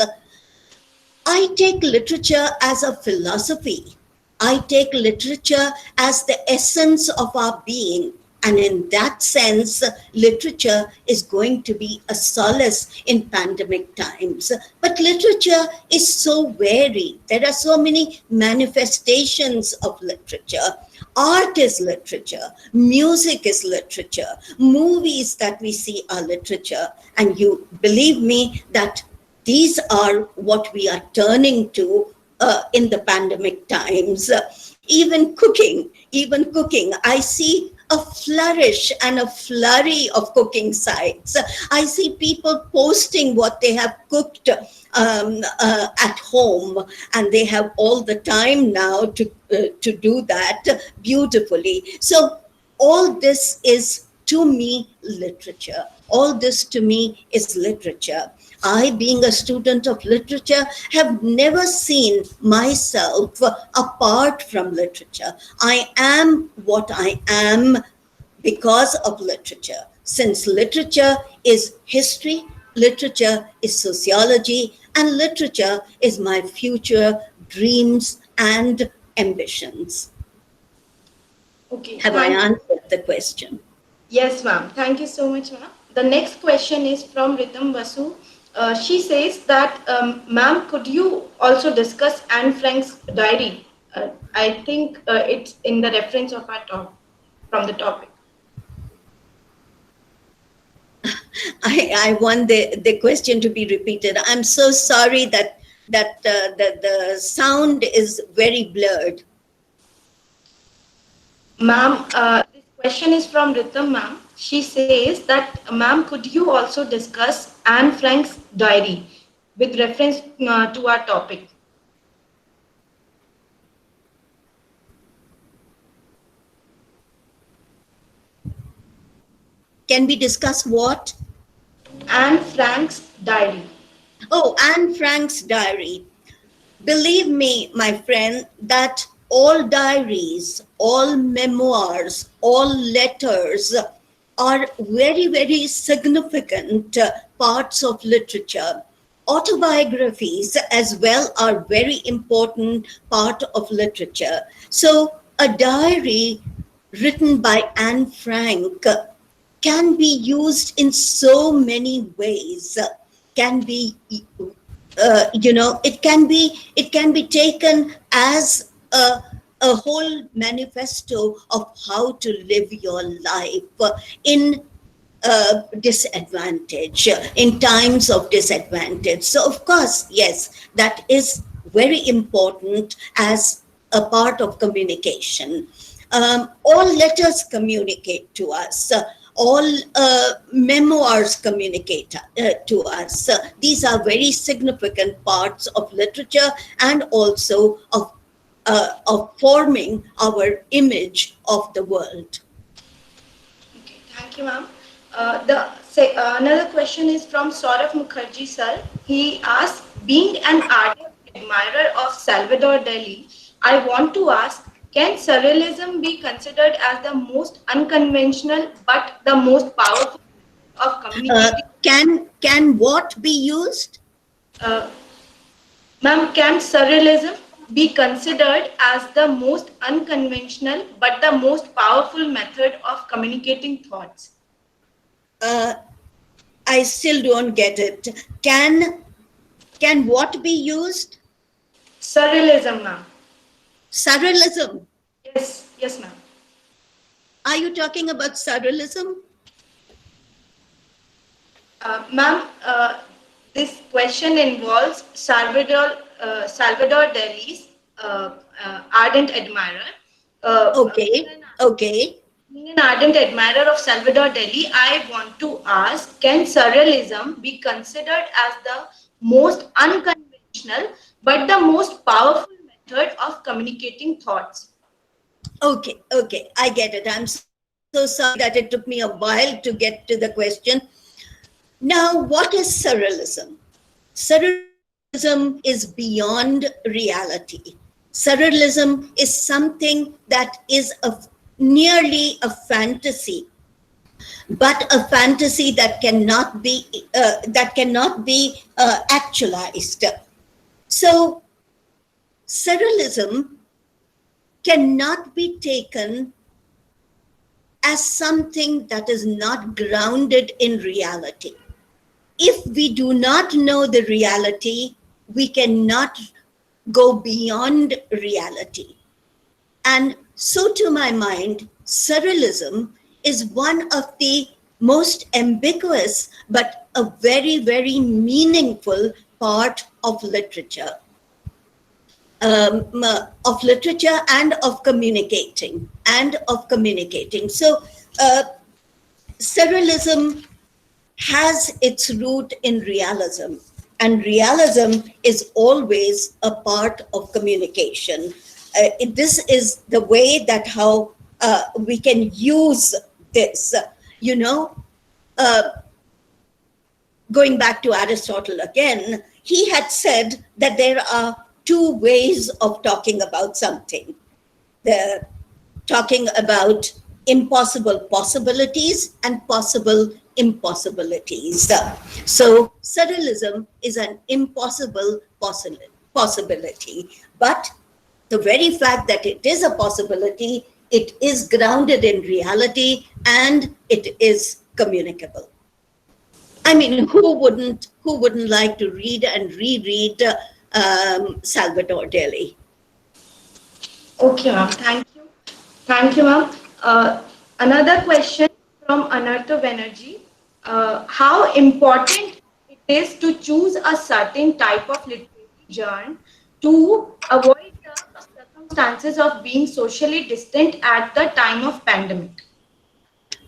I take literature as a philosophy. I take literature as the essence of our being. And in that sense, literature is going to be a solace in pandemic times. But literature is so varied. There are so many manifestations of literature. Art is literature. Music is literature. Movies that we see are literature. And you believe me that these are what we are turning to in the pandemic times. Even cooking. I see a flourish and a flurry of cooking sites. I see people posting what they have cooked at home, and they have all the time now to do that beautifully. So all this is, to me, literature. All this to me is literature. I, being a student of literature, have never seen myself apart from literature. I am what I am because of literature. Since literature is history, literature is sociology, and literature is my future dreams and ambitions. Okay. Have I answered the question? Yes, ma'am. Thank you so much, ma'am. The next question is from Ritam Basu. She says that, ma'am, could you also discuss Anne Frank's diary? I think it's in the reference of our talk from the topic. I want the question to be repeated. I'm so sorry that the sound is very blurred. Ma'am, this question is from Ritam, ma'am. She says that, ma'am, could you also discuss Anne Frank's diary with reference to our topic? Can we discuss what? Anne Frank's diary. Oh, Anne Frank's diary. Believe me, my friend, that all diaries, all memoirs, all letters are very, very significant parts of literature. Autobiographies as well are very important part of literature. So a diary written by Anne Frank can be used in so many ways. Can be, it can be taken as a whole manifesto of how to live your life in disadvantage, in times of disadvantage. So, of course, yes, that is very important as a part of communication. All letters communicate to us. All memoirs communicate to us. These are very significant parts of literature and also of forming our image of the world. Okay, thank you, ma'am. Another question is from Saurav Mukherjee, sir. He asks, being an ardent admirer of Salvador Dali, I want to ask, can surrealism be considered as the most unconventional but the most powerful of communicating? Can what be used? Uh, Ma'am, can surrealism be considered as the most unconventional but the most powerful method of communicating thoughts? Uh, I still don't get it. Can what be used? Surrealism, ma'am. Surrealism. Yes, yes, ma'am. Are you talking about surrealism? Ma'am, this question involves Salvador Dali's ardent admirer. Being Okay, an okay. Being an ardent admirer of Salvador Dali, I want to ask, can surrealism be considered as the most unconventional but the most powerful method of communicating thoughts? Okay, okay, I get it. I'm so sorry that it took me a while to get to the question. Now, what is surrealism? Surrealism is beyond reality. Surrealism is something that is nearly a fantasy, but a fantasy that cannot be actualized. So, surrealism cannot be taken as something that is not grounded in reality. If we do not know the reality, we cannot go beyond reality. And so, to my mind, surrealism is one of the most ambiguous but a very, very meaningful part of literature. Of literature and of communicating. So, surrealism has its root in realism, and realism is always a part of communication. This is the way that how we can use this. You know, uh, going back to Aristotle again, he had said that there are two ways of talking about something. The talking about impossible possibilities and possible impossibilities. So surrealism is an impossible possibility, but the very fact that it is a possibility, it is grounded in reality and it is communicable. I mean, who wouldn't like to read and reread Salvador Dali? Okay, ma'am. Thank you. Thank you, ma'am. Another question from Anartha Banerjee. How important it is to choose a certain type of literary genre to avoid the circumstances of being socially distant at the time of pandemic?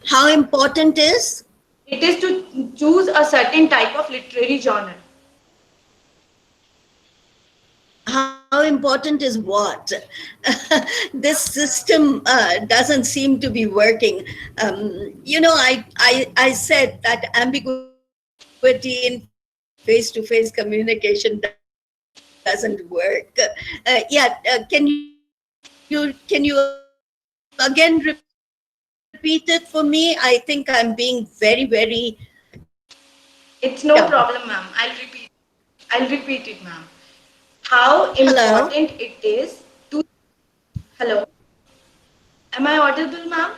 How important is? It is to choose a certain type of literary genre. How important is what? This system doesn't seem to be working. I said that ambiguity in face-to-face communication doesn't work. Can you again repeat the question? repeat it for me? I think I'm being very, very It's dumb. no problem, ma'am. I'll repeat it, ma'am. How Hello? important it is to. Hello. Am I audible, ma'am?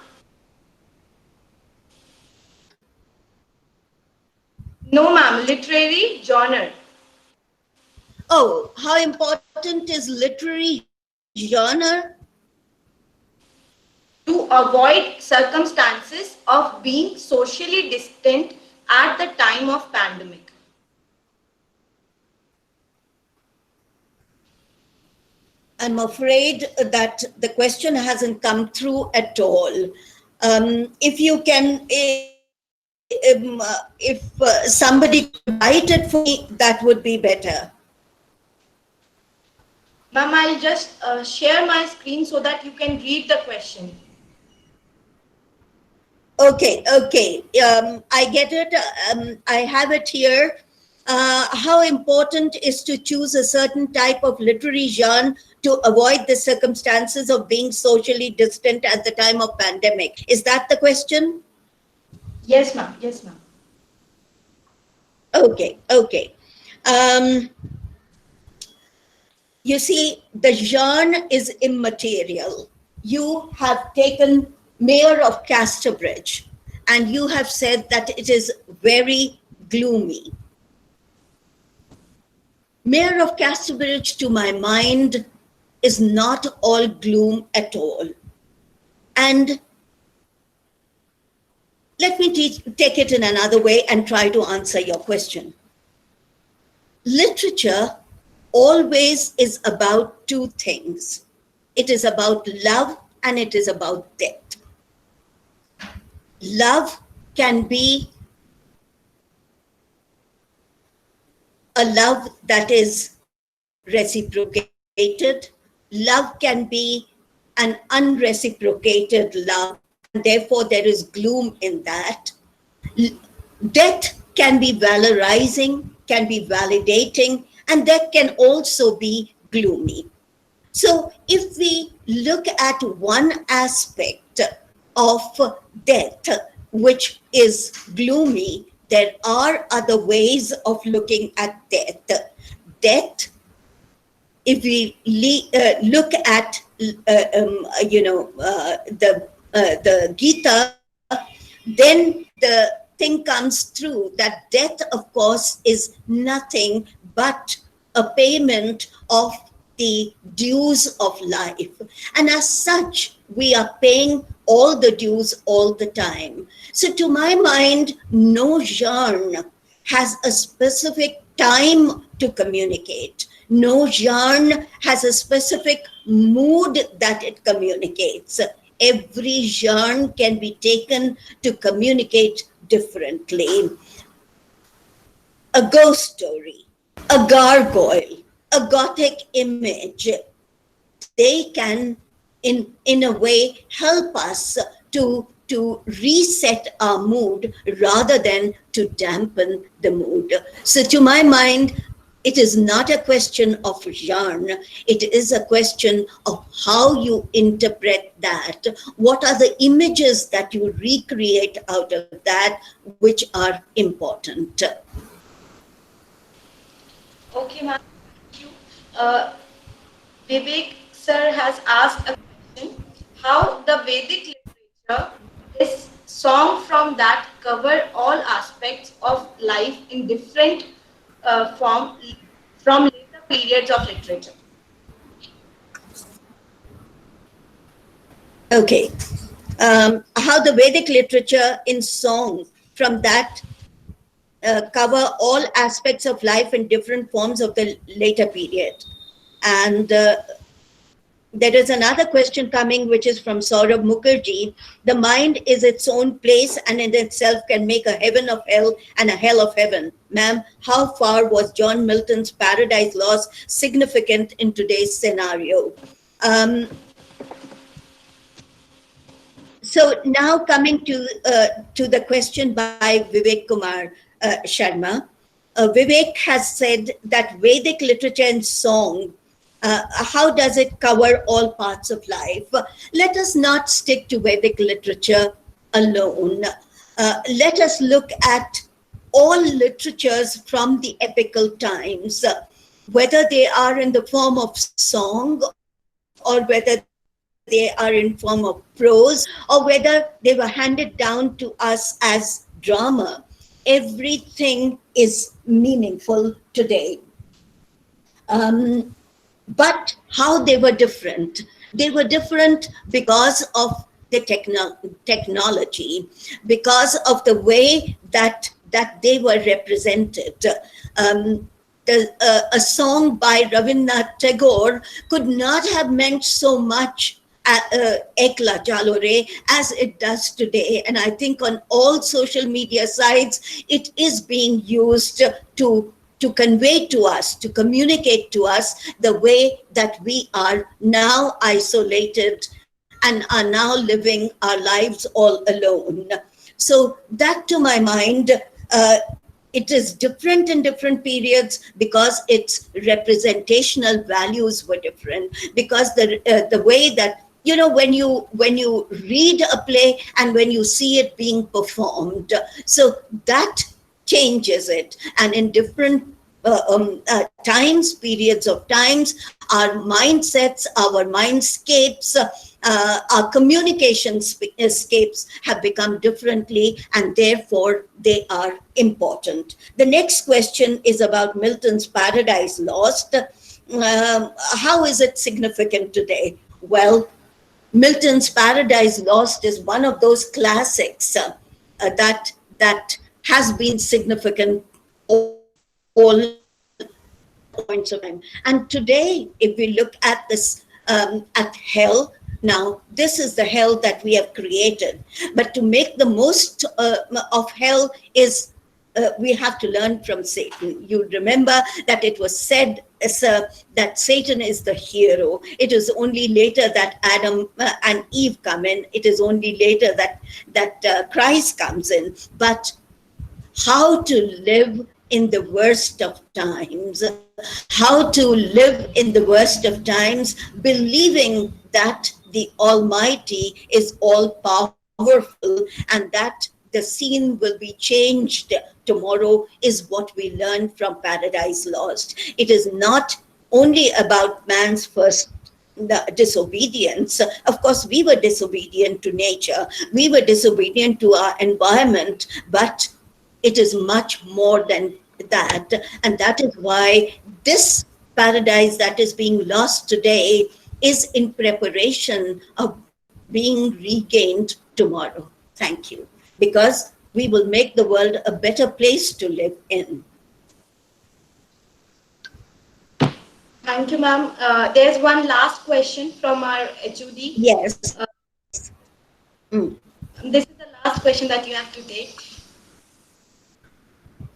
No, ma'am. Literary genre. Oh, how important is literary genre? To avoid circumstances of being socially distant at the time of pandemic. I'm afraid that the question hasn't come through at all. If you can, if somebody could write it for me, that would be better. Ma'am, I'll just share my screen so that you can read the question. Okay, okay. I get it. I have it here. How important is to choose a certain type of literary genre to avoid the circumstances of being socially distant at the time of pandemic? Is that the question? Yes, ma'am. Yes, ma'am. Okay, okay. Um, you see, the genre is immaterial. You have taken Mayor of Casterbridge and you have said that it is very gloomy. Mayor of Casterbridge, to my mind, is not all gloom at all. And let me take it in another way and try to answer your question. Literature always is about two things. It is about love and it is about death. Love can be a love that is reciprocated. Love can be an unreciprocated love, and therefore there is gloom in that. Death can be valorizing, can be validating, and death can also be gloomy. So if we look at one aspect of death, which is gloomy, there are other ways of looking at death. Death, if we look at, the Gita, then the thing comes through that death, of course, is nothing but a payment of the dues of life. And as such, we are paying all the dues all the time. So to my mind, no genre has a specific time to communicate. No genre has a specific mood that it communicates. Every genre can be taken to communicate differently. A ghost story, a gargoyle, a gothic image, they can, in a way, help us to reset our mood rather than to dampen the mood. So to my mind, it is not a question of genre. It is a question of how you interpret that. What are the images that you recreate out of that which are important? Okay, ma'am. Thank you. Uh, Vivek sir has asked a question. How the Vedic literature is song from that cover all aspects of life in different form from later periods of literature. Okay. How the Vedic literature in song from that cover all aspects of life in different forms of the later period. And there is another question coming, which is from Saurabh Mukherjee. The mind is its own place and in itself can make a heaven of hell and a hell of heaven. Ma'am, how far was John Milton's Paradise Lost significant in today's scenario? So now coming to the question by Vivek Kumar Sharma. Vivek has said that Vedic literature and song, how does it cover all parts of life? Let us not stick to Vedic literature alone. Let us look at all literatures from the epical times, whether they are in the form of song or whether they are in form of prose or whether they were handed down to us as drama. Everything is meaningful today. Um, but how they were different? They were different because of the technology, because of the way that they were represented. Um, a song by Rabindranath Tagore could not have meant so much Ekla Jalore as it does today. And I think on all social media sites, it is being used to convey to us, to communicate to us the way that we are now isolated and are now living our lives all alone. So that, to my mind, it is different in different periods because its representational values were different, because the way that, you know, when you read a play and when you see it being performed, so that changes it. And in different times, periods of times, our mindsets, our mindscapes, our communication escapes have become differently, and therefore they are important. The next question is about Milton's Paradise Lost. How is it significant today? Well, Milton's Paradise Lost is one of those classics that has been significant all points of time. And today, if we look at this, at hell, now this is the hell that we have created. But to make the most of hell is we have to learn from Satan. You remember that it was said that Satan is the hero. It is only later that Adam and Eve come in. It is only later that Christ comes in. But how to live in the worst of times, how to live in the worst of times, believing that the Almighty is all powerful and that the scene will be changed tomorrow, is what we learn from Paradise Lost. It is not only about man's first disobedience. Of course, we were disobedient to nature, we were disobedient to our environment, but it is much more than that. And that is why this paradise that is being lost today is in preparation of being regained tomorrow. Thank you. Because we will make the world a better place to live in. Thank you, ma'am. There's one last question from our HOD. Yes. This is the last question that you have to take.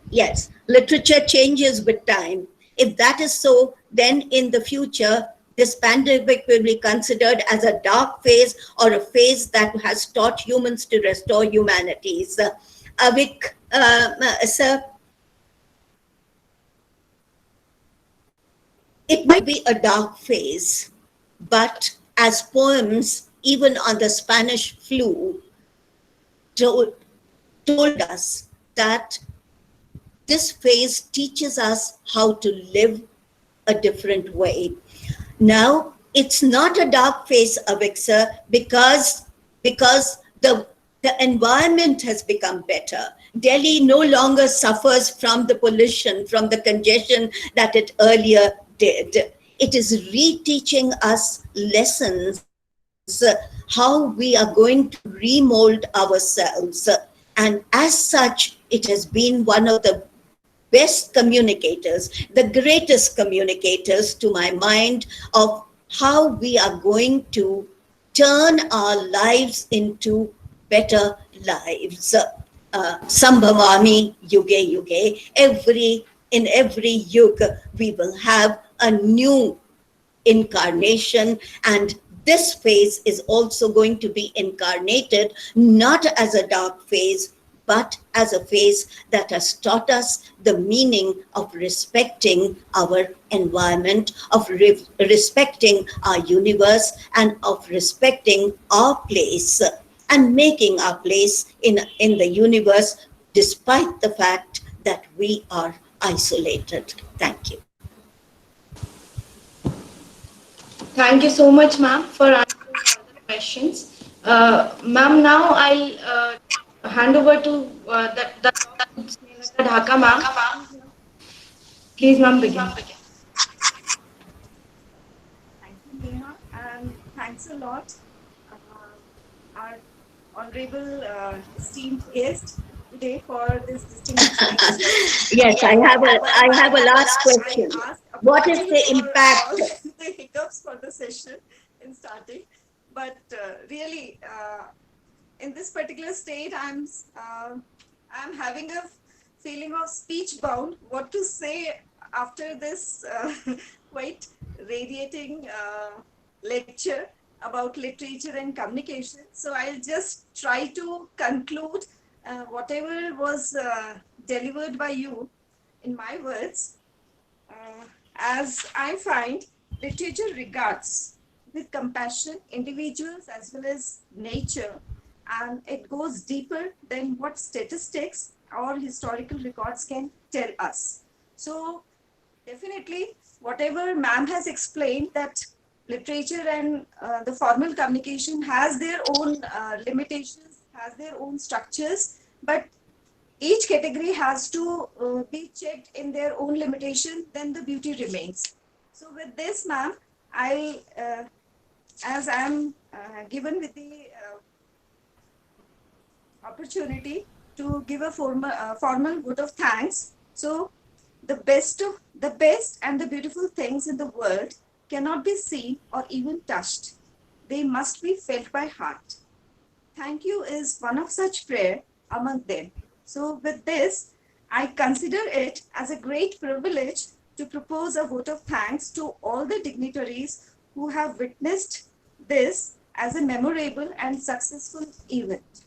Yes, literature changes with time. If that is so, then in the future, this pandemic will be considered as a dark phase or a phase that has taught humans to restore humanities. Avik, sir, it might be a dark phase, but as poems, even on the Spanish flu, told us that this phase teaches us how to live a different way. Now, it's not a dark phase, Avik, because the environment has become better. Delhi no longer suffers from the pollution, from the congestion that it earlier did. It is reteaching us lessons, how we are going to remold ourselves. And as such, it has been one of the best communicators, the greatest communicators to my mind of how we are going to turn our lives into better lives. Sambhavami yuge yuge. In every yuga, we will have a new incarnation, and this phase is also going to be incarnated not as a dark phase, but as a phase that has taught us the meaning of respecting our environment, of respecting our universe, and of respecting our place and making our place in the universe despite the fact that we are isolated. Thank you. Thank you so much, ma'am, for answering all the questions. Ma'am, now I'll hand over to the talk to Snehlata Dhaka, ma'am. Please, ma'am, begin. Thank you, Neha, and thanks a lot, our honorable esteemed guest today for this distinguished lecture. Yes, Well, I have a last I question. ask What is apologies the for all impact? the hiccups for the session in starting, but really, in this particular state, I'm having a feeling of speech bound. What to say after this quite radiating lecture about literature and communication. So I'll just try to conclude whatever was delivered by you in my words. As I find, literature regards with compassion individuals as well as nature, and it goes deeper than what statistics or historical records can tell us. So, definitely, whatever ma'am has explained, that literature and the formal communication has their own limitations, has their own structures, but each category has to be checked in their own limitation, then the beauty remains. So with this, ma'am, I, as I'm given with the opportunity to give a formal vote of thanks. So the best and the beautiful things in the world cannot be seen or even touched. They must be felt by heart. Thank you is one of such prayer among them. So with this, I consider it as a great privilege to propose a vote of thanks to all the dignitaries who have witnessed this as a memorable and successful event.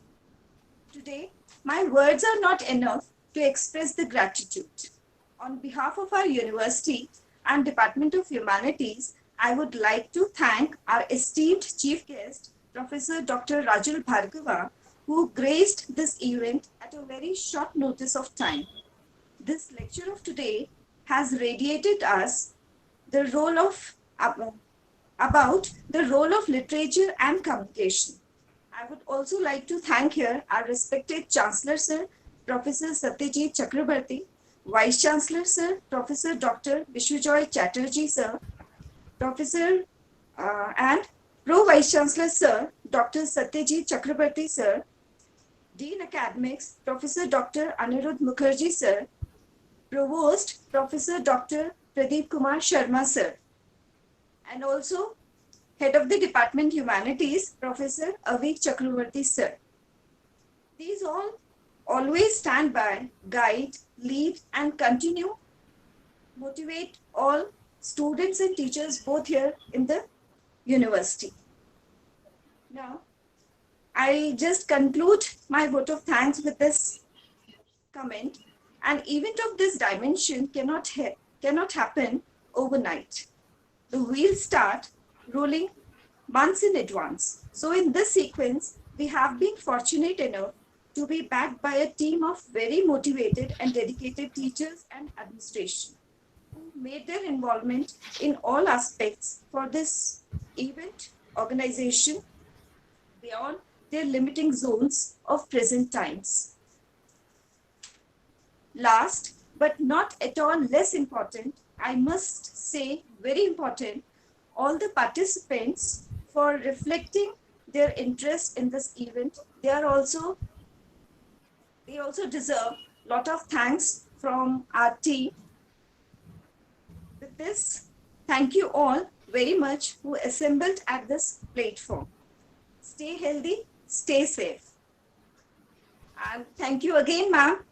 Today, my words are not enough to express the gratitude. On behalf of our university and Department of Humanities, I would like to thank our esteemed chief guest, Professor Dr. Rajul Bhargava, who graced this event at a very short notice of time. This lecture of today has radiated us the role of about the role of literature and communication. I would also like to thank here our respected Chancellor Sir, Professor Satyajit Chakrabarti, Vice Chancellor Sir, Professor Dr. Vishwajoy Chatterjee Sir, Professor and Pro Vice Chancellor Sir, Dr. Satyajit Chakrabarti Sir, Dean Academics, Professor Dr. Anirudh Mukherjee Sir, Provost, Professor Dr. Pradeep Kumar Sharma Sir, and also Head of the Department Humanities, Professor Avik Chakravarti Sir. These all always stand by, guide, lead, and continue, motivate all students and teachers both here in the university. Now, I'll just conclude my vote of thanks with this comment. An event of this dimension cannot happen overnight. The wheels start rolling months in advance. So in this sequence, we have been fortunate enough to be backed by a team of very motivated and dedicated teachers and administration who made their involvement in all aspects for this event organization beyond their limiting zones of present times. Last, but not at all less important, I must say very important, all the participants for reflecting their interest in this event. They also deserve a lot of thanks from our team. With this, thank you all very much who assembled at this platform. Stay healthy, stay safe. And thank you again, ma'am.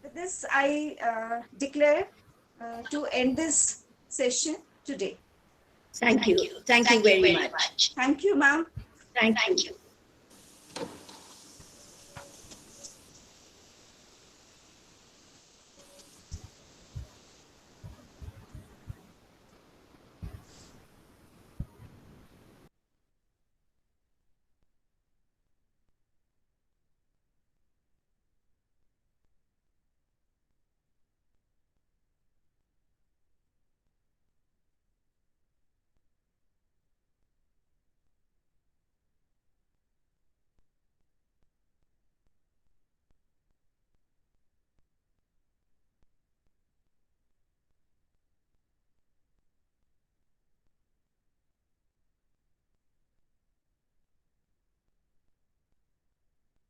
With this, I declare to end this session today. Thank you. Thank you very much. Thank you, ma'am. Thank you.